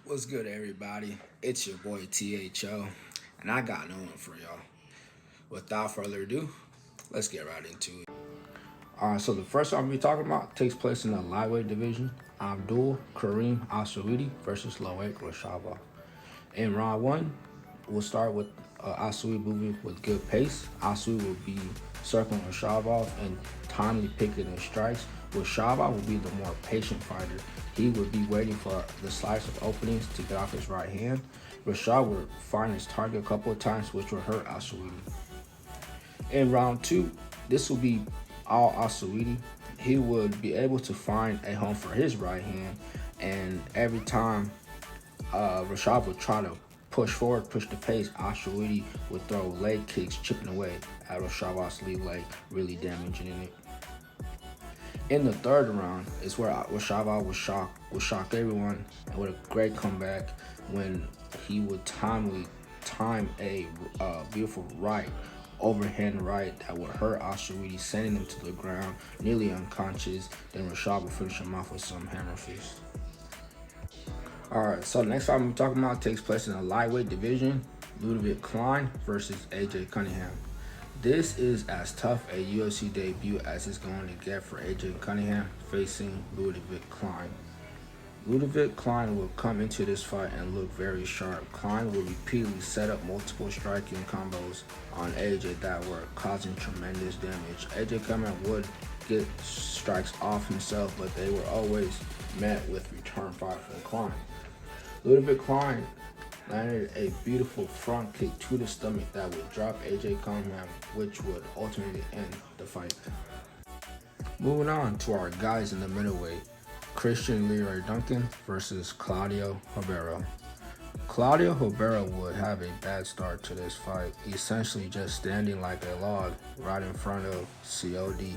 What's good, everybody? It's your boy THO, and I got no one for y'all. Without further ado, let's get right into it. Alright, so the first one I'll be talking about takes place in the lightweight division. Abdul Kareem Al versus Loic Rashava. In round one, we'll start with Asui moving with good pace. Asui will be circling Rashavov and timely picking his strikes. Rashavov will be the more patient fighter. He would be waiting for the slice of openings to get off his right hand. Rashav would find his target a couple of times, which would hurt Asui. In round two, this will be all Asui. He would be able to find a home for his right hand, and every time Rashad would try to push forward, push the pace, Ashuidi would throw leg kicks, chipping away at Rashav's lead leg, really damaging it. In the third round is where Rashava would shock everyone, and with a great comeback when he would time a beautiful right, overhand right that would hurt Ashuidi, sending him to the ground, nearly unconscious. Then Rashad would finish him off with some hammer fist. Alright, so the next fight I'm talking about takes place in the lightweight division. Ludovic Klein versus AJ Cunningham. This is as tough a UFC debut as it's going to get for AJ Cunningham facing Ludovic Klein. Ludovic Klein will come into this fight and look very sharp. Klein will repeatedly set up multiple striking combos on AJ that were causing tremendous damage. AJ Cunningham would get strikes off himself, but they were always met with return fire from Klein. Ludovic Klein landed a beautiful front kick to the stomach that would drop AJ Cunningham, which would ultimately end the fight. Moving on to our guys in the middleweight, Christian Leroy Duncan versus Claudio Ribeiro. Claudio Ribeiro would have a bad start to this fight, essentially just standing like a log right in front of COD.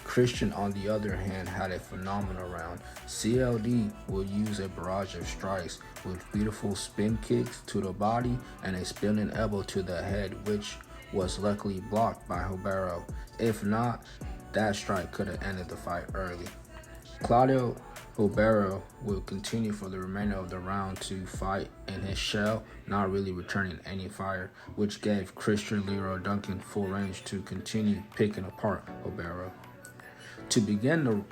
Christian, on the other hand, had a phenomenal round. CLD will use a barrage of strikes with beautiful spin kicks to the body and a spinning elbow to the head, which was luckily blocked by Ribeiro. If not, that strike could have ended the fight early. Claudio Ribeiro will continue for the remainder of the round to fight in his shell, not really returning any fire, which gave Christian Leroy Duncan full range to continue picking apart Ribeiro. To begin the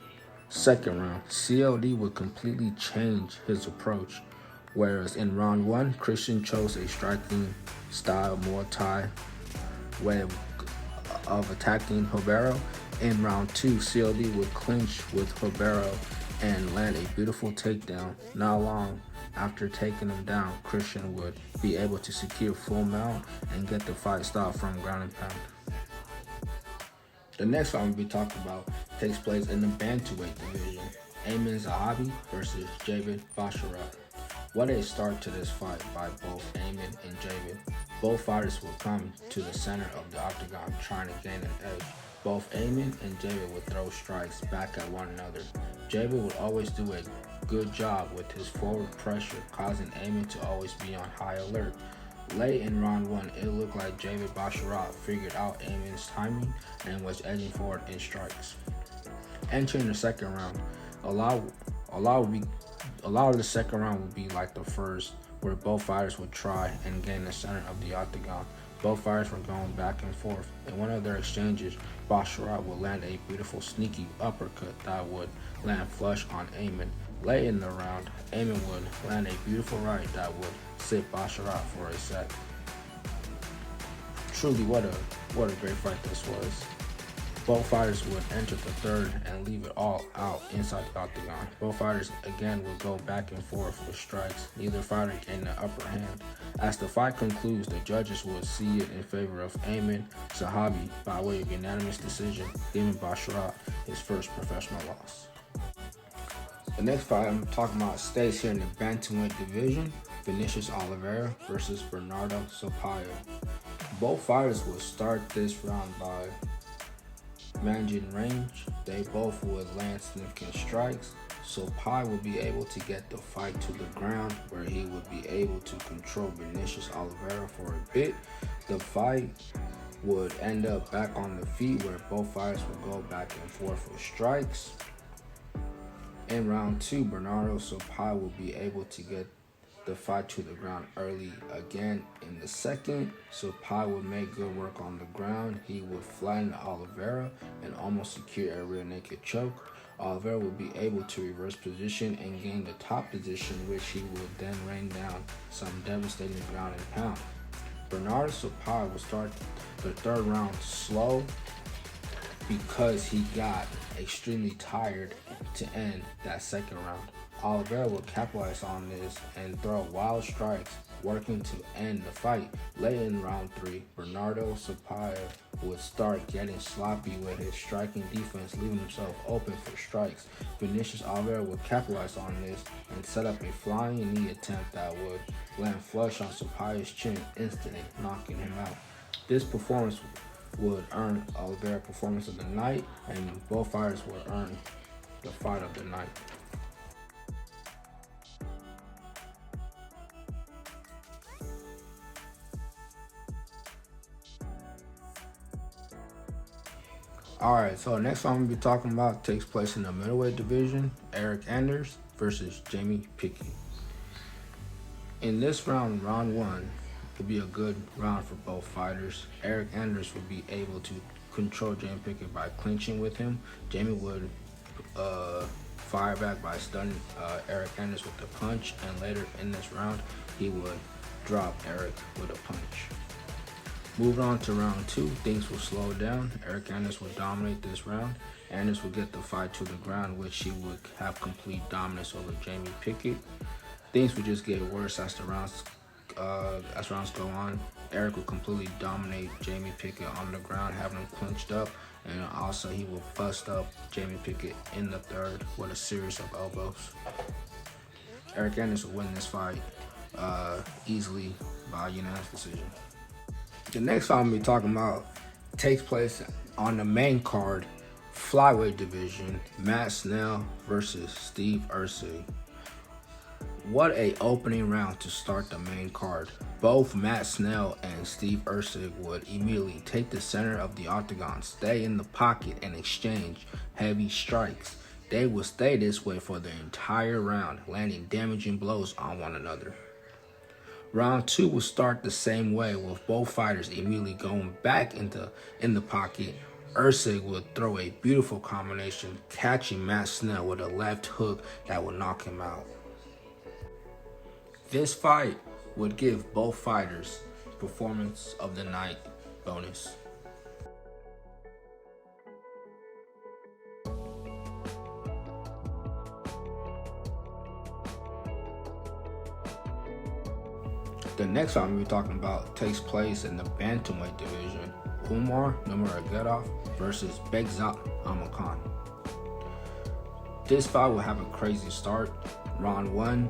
second round, CLD would completely change his approach, whereas in round one, Christian chose a striking style Muay Thai way of attacking Ribeiro. In round two, CLD would clinch with Ribeiro and land a beautiful takedown. Not long after taking him down, Christian would be able to secure full mount and get the fight stopped from ground and pound. The next fight I'm going to be talking about takes place in the bantamweight division. Ayman Zahabi versus Javid Basharat. What a start to this fight by both Ayman and Javid. Both fighters will come to the center of the octagon trying to gain an edge. Both Ayman and Javid would throw strikes back at one another. Javid would always do a good job with his forward pressure, causing Ayman to always be on high alert. Late in round one, it looked like Javid Basharat figured out Ayman's timing and was edging forward in strikes. Entering the second round, a lot of the second round would be like the first, where both fighters would try and gain the center of the octagon. Both fighters were going back and forth. In one of their exchanges, Basharat would land a beautiful sneaky uppercut that would land flush on Ayman. Late in the round, Ayman would land a beautiful right that would sit Basharat for a set. Truly, what a great fight this was. Both fighters would enter the third and leave it all out inside the octagon. Both fighters again would go back and forth with strikes. Neither fighter gained the upper hand. As the fight concludes, the judges would see it in favor of Ayman Zahabi by way of unanimous decision, giving Basharat his first professional loss. The next fight I'm talking about stays here in the bantamweight division. Vinicius Oliveira versus Bernardo Sampaio. Both fighters will start this round by managing range. They both would land significant strikes. Sampaio would be able to get the fight to the ground, where he would be able to control Vinicius Oliveira for a bit. The fight would end up back on the feet, where both fighters would go back and forth with strikes. In round two, Bernardo Sampaio will be able to get the fight to the ground early again in the second. Supai would make good work on the ground. He would flatten Oliveira and almost secure a rear naked choke. Oliveira would be able to reverse position and gain the top position, which he would then rain down some devastating ground and pound. Bernardo Supai would start the third round slow because he got extremely tired to end that second round. Oliveira would capitalize on this and throw wild strikes, working to end the fight. Late in round 3, Bernardo Supai would start getting sloppy with his striking defense, leaving himself open for strikes. Vinicius Oliveira would capitalize on this and set up a flying knee attempt that would land flush on Supai's chin, instantly knocking him out. This performance would earn Oliveira Performance of the Night, and both fighters would earn the Fight of the Night. Alright, so the next one I'm going to be talking about takes place in the middleweight division. Eric Anders versus Jamie Pickett. In this round, round 1, would be a good round for both fighters. Eric Anders would be able to control Jamie Pickett by clinching with him. Jamie would fire back by stunning Eric Anders with a punch, and later in this round, he would drop Eric with a punch. Moving on to round 2, things will slow down. Eric Anders would dominate this round. Anders would get the fight to the ground, which he would have complete dominance over Jamie Pickett. Things would just get worse as rounds go on. Eric would completely dominate Jamie Pickett on the ground, having him clinched up, and also he will bust up Jamie Pickett in the third with a series of elbows. Eric Anders will win this fight easily by unanimous decision. The next fight I'm going to be talking about takes place on the main card, flyweight division, Matt Snell versus Steve Erceg. What a opening round to start the main card. Both Matt Snell and Steve Erceg would immediately take the center of the octagon, stay in the pocket, and exchange heavy strikes. They would stay this way for the entire round, landing damaging blows on one another. Round 2 will start the same way, with both fighters immediately going back in the pocket. Erceg would throw a beautiful combination, catching Matt Snell with a left hook that would knock him out. This fight would give both fighters Performance of the Night bonus. The next fight we're talking about takes place in the bantamweight division. Umar Nurmagomedov versus Begzat Amakhan. This fight will have a crazy start. Round 1,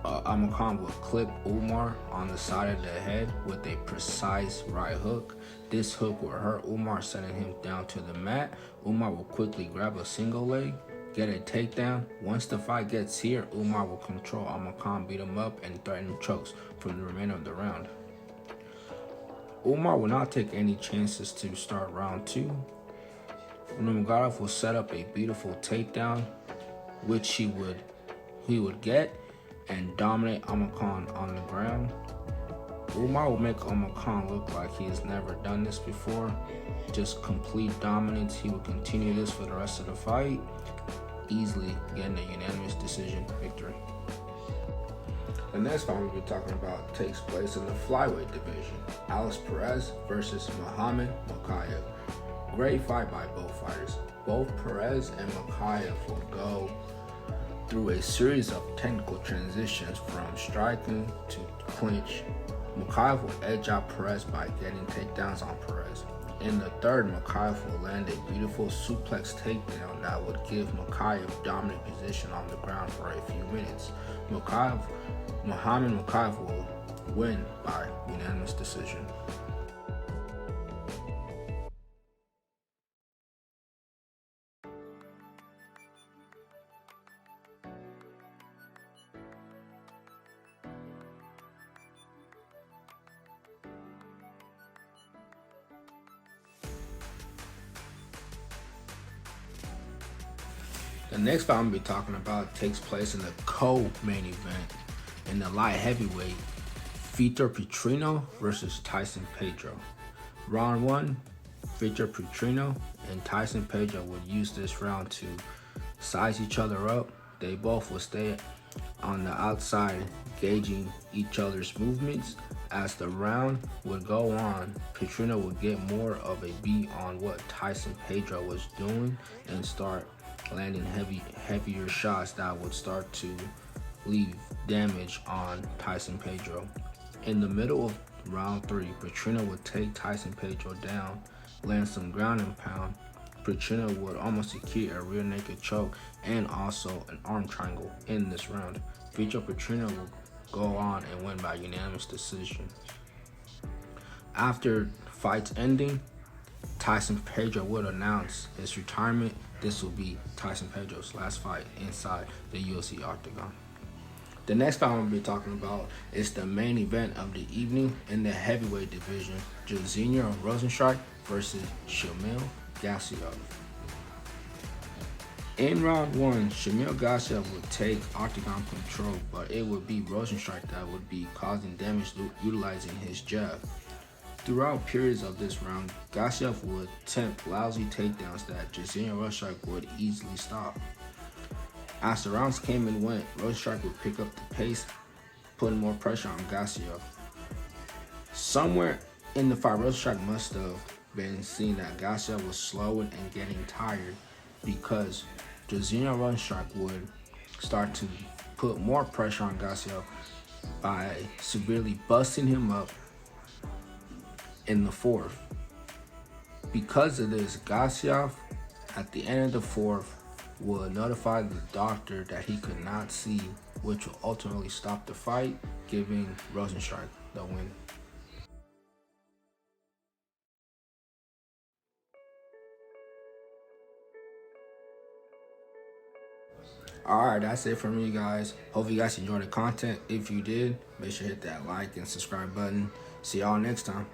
Amakhan will clip Umar on the side of the head with a precise right hook. This hook will hurt Umar, sending him down to the mat. Umar will quickly grab a single leg, get a takedown. Once the fight gets here, Umar will control Amakhan, beat him up, and threaten chokes for the remainder of the round. Umar will not take any chances to start round 2. Nurmagomedov will set up a beautiful takedown, which he would get and dominate Amakhan on the ground. Umar will make Amakhan look like he has never done this before. Just complete dominance. He will continue this for the rest of the fight, easily getting a unanimous decision victory. The next fight we'll be talking about takes place in the flyweight division. Alex Perez versus Muhammad Mokaev. Great fight by both fighters. Both Perez and Mokaev will go through a series of technical transitions from striking to clinch. Mokaev will edge out Perez by getting takedowns on Perez. In the third, Mokaev will land a beautiful suplex takedown that would give Mokaev dominant position on the ground for a few minutes. Muhammad Mokaev will win by unanimous decision. The next fight I'm going to be talking about takes place in the co-main event. in the light heavyweight, Vitor Petrino versus Tyson Pedro. Round 1, Vitor Petrino and Tyson Pedro would use this round to size each other up. They both would stay on the outside, gauging each other's movements. As the round would go on, Petrino would get more of a beat on what Tyson Pedro was doing and start landing heavier shots that would start to leave damage on Tyson Pedro. In the middle of round 3, Petrino would take Tyson Pedro down, land some ground and pound. Petrino would almost secure a rear naked choke and also an arm triangle in this round. Vitor Petrino would go on and win by unanimous decision. After fight's ending, Tyson Pedro would announce his retirement. This will be Tyson Pedro's last fight inside the UFC octagon. The next fight I'm going to be talking about is the main event of the evening in the heavyweight division, Jairzinho Rozenstruik versus Shamil Gaziev. In round 1, Shamil Gaziev would take octagon control, but it would be Rozenstruik that would be causing damage utilizing his jab. Throughout periods of this round, Gaziev would attempt lousy takedowns that Jairzinho Rozenstruik would easily stop. As the rounds came and went, Rozenstruik would pick up the pace, putting more pressure on Gaziev. Somewhere in the fight, Rozenstruik must have been seeing that Gaziev was slowing and getting tired, because Jairzinho Rozenstruik would start to put more pressure on Gaziev by severely busting him up in the 4th. Because of this, Gaziev at the end of the 4th would notify the doctor that he could not see, which will ultimately stop the fight, giving Rozenstruik the win. Alright, that's it for me, guys. Hope you guys enjoyed the content. If you did, make sure to hit that like and subscribe button. See y'all next time.